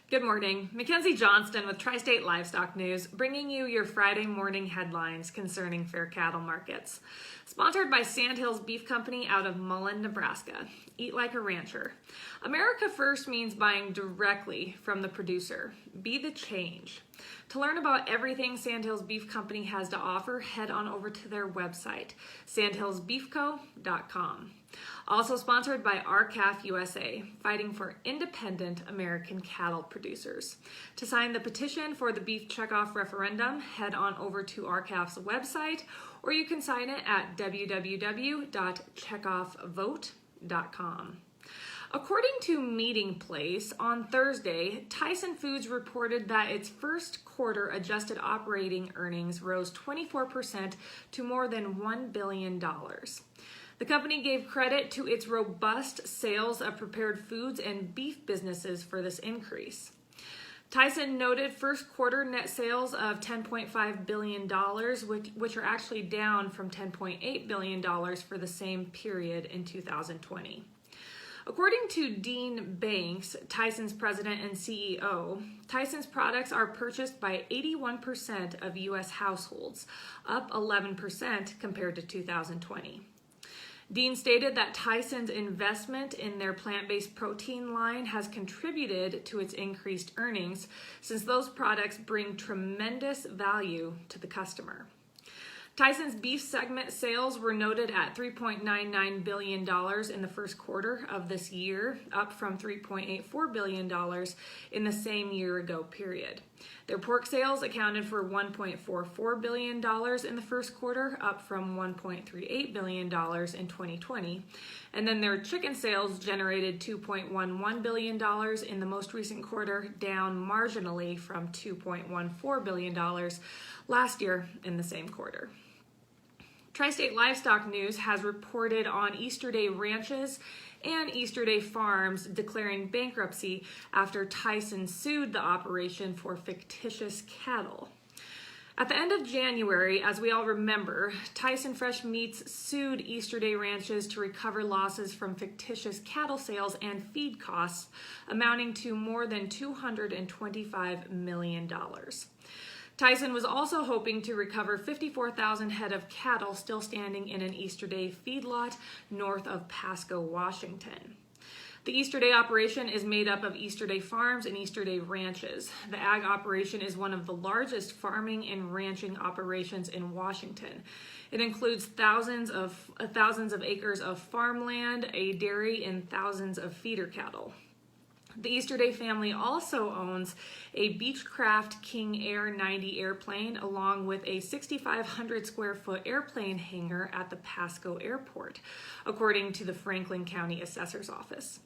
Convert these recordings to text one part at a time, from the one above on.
Good morning. Mackenzie Johnston with Tri-State Livestock News, bringing you your Friday morning headlines concerning fair cattle markets. Sponsored by Sandhills Beef Company out of Mullen, Nebraska. Eat like a rancher. America First means buying directly from the producer. Be the change. To learn about everything Sandhills Beef Company has to offer, head on over to their website, sandhillsbeefco.com. Also sponsored by RCAF USA, fighting for independent American cattle producers. To sign the petition for the beef checkoff referendum, head on over to RCAF's website, or you can sign it at www.checkoffvote.com. According to Meeting Place, on Thursday, Tyson Foods reported that its first quarter adjusted operating earnings rose 24% to more than $1 billion. The company gave credit to its robust sales of prepared foods and beef businesses for this increase. Tyson noted first quarter net sales of $10.5 billion, which are actually down from $10.8 billion for the same period in 2020. According to Dean Banks, Tyson's president and CEO, Tyson's products are purchased by 81% of U.S. households, up 11% compared to 2020. Dean stated that Tyson's investment in their plant-based protein line has contributed to its increased earnings, since those products bring tremendous value to the customer. Tyson's beef segment sales were noted at $3.99 billion in the first quarter of this year, up from $3.84 billion in the same year-ago period. Their pork sales accounted for $1.44 billion in the first quarter, up from $1.38 billion in 2020. And then their chicken sales generated $2.11 billion in the most recent quarter, down marginally from $2.14 billion last year in the same quarter. Tri-State Livestock News has reported on Easter Day ranches and Easter Day farms declaring bankruptcy after Tyson sued the operation for fictitious cattle. At the end of January, as we all remember, Tyson Fresh Meats sued Easter Day ranches to recover losses from fictitious cattle sales and feed costs amounting to more than $225 million. Tyson was also hoping to recover 54,000 head of cattle still standing in an Easter Day feedlot north of Pasco, Washington. The Easter Day operation is made up of Easter Day farms and Easter Day ranches. The ag operation is one of the largest farming and ranching operations in Washington. It includes thousands of acres of farmland, a dairy, and thousands of feeder cattle. The Easter Day family also owns a Beechcraft King Air 90 airplane, along with a 6,500 square foot airplane hangar at the Pasco Airport, according to the Franklin County Assessor's Office.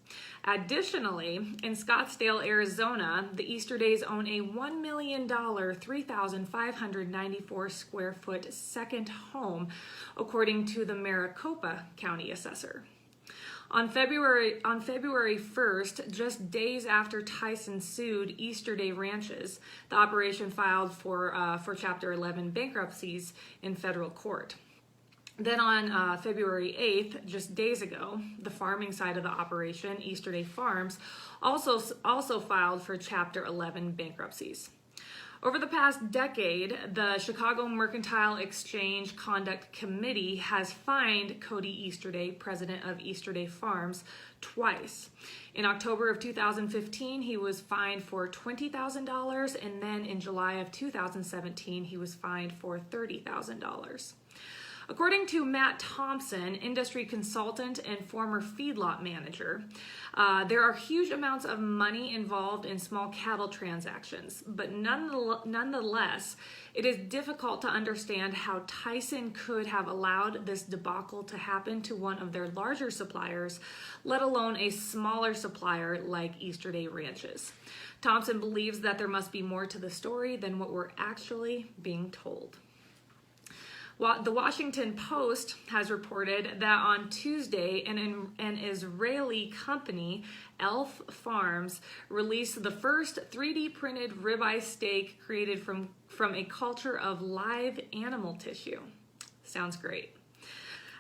Additionally, in Scottsdale, Arizona, the Easter Days own a $1 million, 3,594 square foot second home, according to the Maricopa County Assessor. On February 1st, just days after Tyson sued Easter Day ranches, the operation filed for Chapter 11 bankruptcies in federal court. Then on February 8th, just days ago, the farming side of the operation, Easter Day Farms, also filed for Chapter 11 bankruptcies. Over the past decade, the Chicago Mercantile Exchange Conduct Committee has fined Cody Easterday, president of Easterday Farms, twice. In October of 2015, he was fined for $20,000, and then in July of 2017, he was fined for $30,000. According to Matt Thompson, industry consultant and former feedlot manager, there are huge amounts of money involved in small cattle transactions, but nonetheless, it is difficult to understand how Tyson could have allowed this debacle to happen to one of their larger suppliers, let alone a smaller supplier like Easter Day Ranches. Thompson believes that there must be more to the story than what we're actually being told. The Washington Post has reported that on Tuesday, an Israeli company, Elf Farms, released the first 3D printed ribeye steak created from a culture of live animal tissue. Sounds great.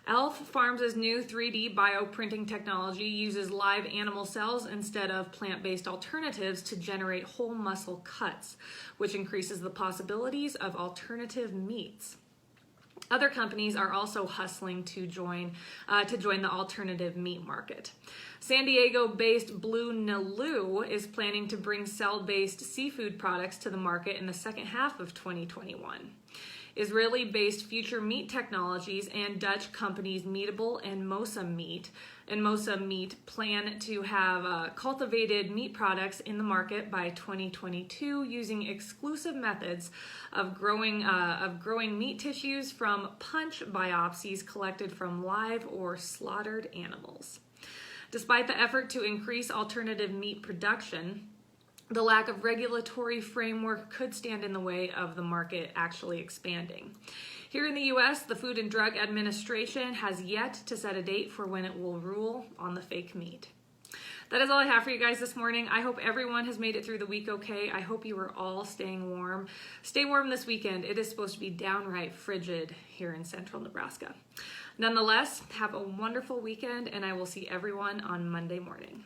Elf Farms' new 3D bioprinting technology uses live animal cells instead of plant-based alternatives to generate whole muscle cuts, which increases the possibilities of alternative meats. Other companies are also hustling to join the alternative meat market. San Diego-based Blue Nalu is planning to bring cell-based seafood products to the market in the second half of 2021. Israeli-based Future Meat Technologies and Dutch companies Meatable and Mosa Meat plan to have cultivated meat products in the market by 2022 using exclusive methods of growing meat tissues from punch biopsies collected from live or slaughtered animals. Despite the effort to increase alternative meat production, the lack of regulatory framework could stand in the way of the market actually expanding. Here in the U.S., the Food and Drug Administration has yet to set a date for when it will rule on the fake meat. That is all I have for you guys this morning. I hope everyone has made it through the week okay. I hope you are all staying warm. Stay warm this weekend. It is supposed to be downright frigid here in central Nebraska. Nonetheless, have a wonderful weekend, and I will see everyone on Monday morning.